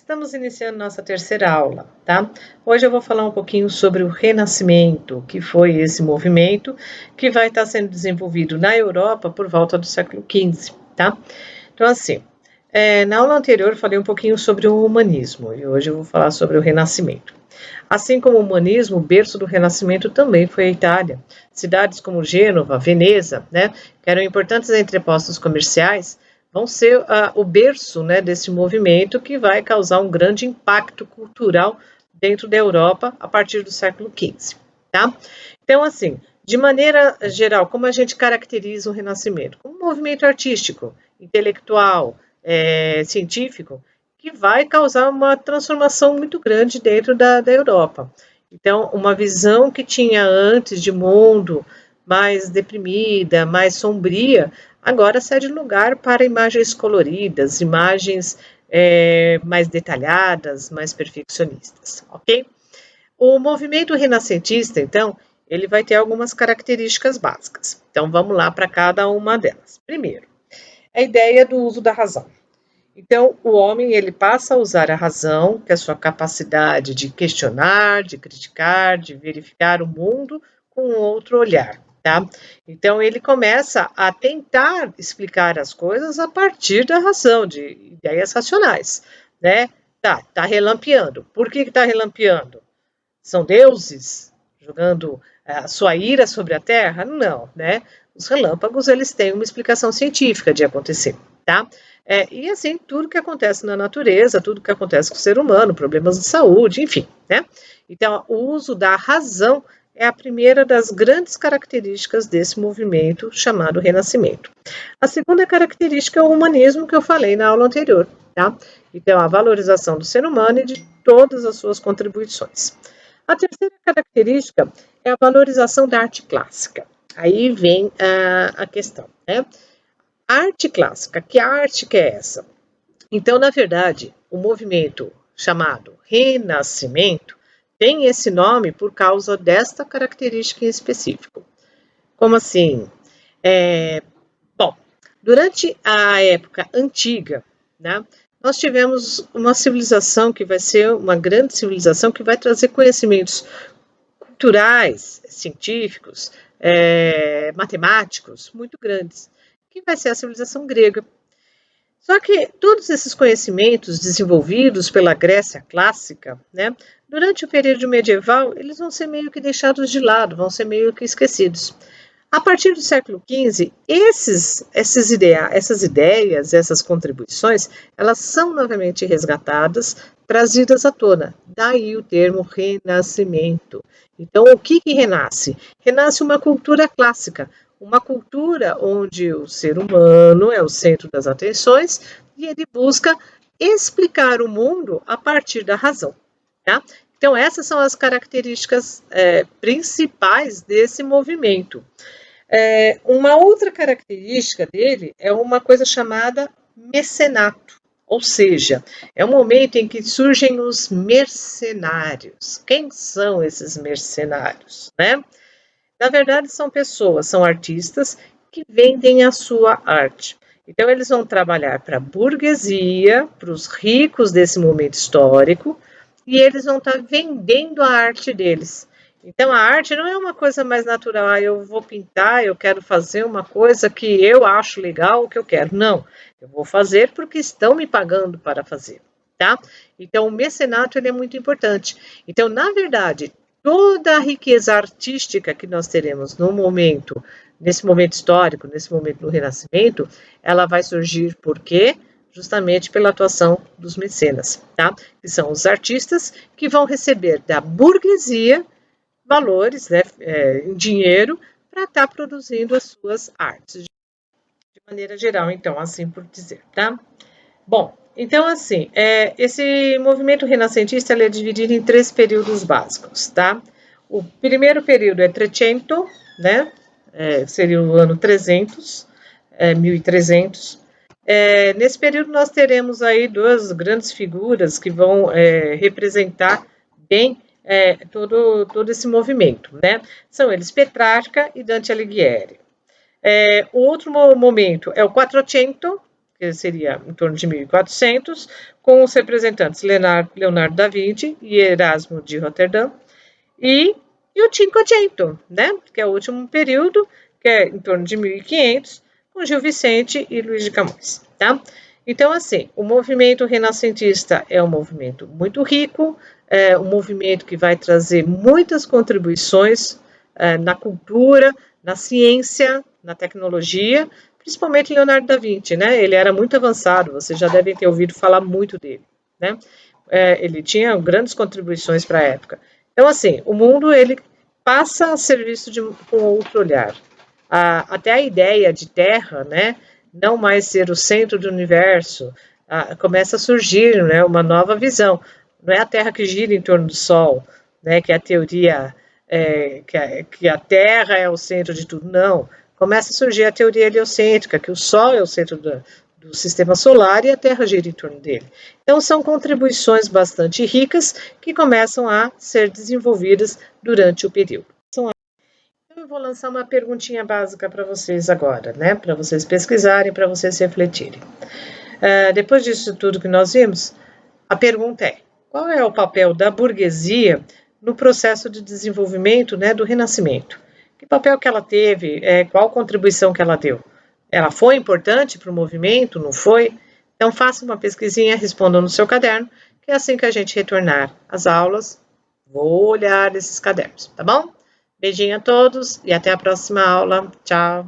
Estamos iniciando nossa terceira aula, tá? Hoje eu vou falar um pouquinho sobre o Renascimento, que foi esse movimento que vai estar sendo desenvolvido na Europa por volta do século XV, tá? Então, assim, na aula anterior eu falei um pouquinho sobre o humanismo e hoje eu vou falar sobre o Renascimento. Assim como o humanismo, o berço do Renascimento também foi a Itália. Cidades como Gênova, Veneza, né, que eram importantes entrepostos comerciais, vão ser o berço, né, desse movimento que vai causar um grande impacto cultural dentro da Europa a partir do século XV, tá? Então, assim, de maneira geral, como a gente caracteriza o Renascimento? Como um movimento artístico, intelectual, científico, que vai causar uma transformação muito grande dentro da Europa. Então, uma visão que tinha antes de mundo mais deprimida, mais sombria, agora cede lugar para imagens coloridas, imagens mais detalhadas, mais perfeccionistas, ok? O movimento renascentista, então, ele vai ter algumas características básicas. Então, vamos lá para cada uma delas. Primeiro, a ideia do uso da razão. Então, o homem ele passa a usar a razão, que é a sua capacidade de questionar, de criticar, de verificar o mundo com um outro olhar, tá? Então, ele começa a tentar explicar as coisas a partir da razão, de ideias racionais, né? Tá relampeando. Por que está relampeando? São deuses jogando a sua ira sobre a Terra? Não, né? Os relâmpagos, eles têm uma explicação científica de acontecer, tá? E assim, tudo que acontece na natureza, tudo que acontece com o ser humano, problemas de saúde, enfim, né? Então, o uso da razão é a primeira das grandes características desse movimento chamado Renascimento. A segunda característica é o humanismo que eu falei na aula anterior, tá? Então, a valorização do ser humano e de todas as suas contribuições. A terceira característica é a valorização da arte clássica. Aí vem a questão, né? A arte clássica, que arte que é essa? Então, na verdade, o movimento chamado Renascimento tem esse nome por causa desta característica em específico. Como assim? Bom, durante a época antiga, né, nós tivemos uma civilização que vai ser uma grande civilização que vai trazer conhecimentos culturais, científicos, matemáticos muito grandes, que vai ser a civilização grega. Só que todos esses conhecimentos desenvolvidos pela Grécia clássica, né, durante o período medieval, eles vão ser meio que deixados de lado, vão ser meio que esquecidos. A partir do século XV, essas ideias, essas contribuições, elas são novamente resgatadas, trazidas à tona. Daí o termo renascimento. Então, o que renasce? Renasce uma cultura clássica, uma cultura onde o ser humano é o centro das atenções e ele busca explicar o mundo a partir da razão, tá? Então, essas são as características principais desse movimento. Uma outra característica dele é uma coisa chamada mecenato, ou seja, é o momento em que surgem os mercenários. Quem são esses mercenários, né? Na verdade, são pessoas, são artistas que vendem a sua arte. Então, eles vão trabalhar para a burguesia, para os ricos desse momento histórico, e eles vão estar vendendo a arte deles. Então, a arte não é uma coisa mais natural, eu vou pintar, eu quero fazer uma coisa que eu acho legal, o que eu quero. Não, eu vou fazer porque estão me pagando para fazer, tá? Então, o mecenato ele é muito importante. Então, na verdade, toda a riqueza artística que nós teremos no momento, nesse momento histórico, nesse momento do Renascimento, ela vai surgir por quê? Justamente pela atuação dos mecenas, tá? Que são os artistas que vão receber da burguesia valores, né, em dinheiro, para estar produzindo as suas artes, de maneira geral, então, assim por dizer, tá? Bom, então, assim, esse movimento renascentista ele é dividido em 3 períodos básicos, tá? O primeiro período é Trecento, né? Seria o ano 300, 1300. Nesse período nós teremos aí 2 grandes figuras que vão representar bem todo esse movimento, né? São eles Petrarca e Dante Alighieri. O outro momento é o Quattrocento, que seria em torno de 1400, com os representantes Leonardo da Vinci e Erasmo de Roterdã, e o Cinquecento, né, que é o último período, que é em torno de 1500, com Gil Vicente e Luís de Camões, tá? Então, assim, o movimento renascentista é um movimento muito rico, é um movimento que vai trazer muitas contribuições na cultura, na ciência, na tecnologia, principalmente Leonardo da Vinci, né? Ele era muito avançado, vocês já devem ter ouvido falar muito dele, né? Ele tinha grandes contribuições para a época. Então, assim, o mundo ele passa a ser visto com outro olhar. Até a ideia de Terra, né? Não mais ser o centro do universo, começa a surgir, né? Uma nova visão. Não é a Terra que gira em torno do Sol, né? Que é a teoria que a Terra é o centro de tudo. Não. Começa a surgir a teoria heliocêntrica, que o Sol é o centro do sistema solar e a Terra gira em torno dele. Então, são contribuições bastante ricas que começam a ser desenvolvidas durante o período. Eu vou lançar uma perguntinha básica para vocês agora, né? Para vocês pesquisarem, para vocês refletirem. Depois disso tudo que nós vimos, a pergunta é: qual é o papel da burguesia no processo de desenvolvimento, né, do Renascimento? Que papel que ela teve? Qual contribuição que ela deu? Ela foi importante para o movimento? Não foi? Então faça uma pesquisinha, respondam no seu caderno, que é assim que a gente retornar às aulas, vou olhar esses cadernos, tá bom? Beijinho a todos e até a próxima aula. Tchau!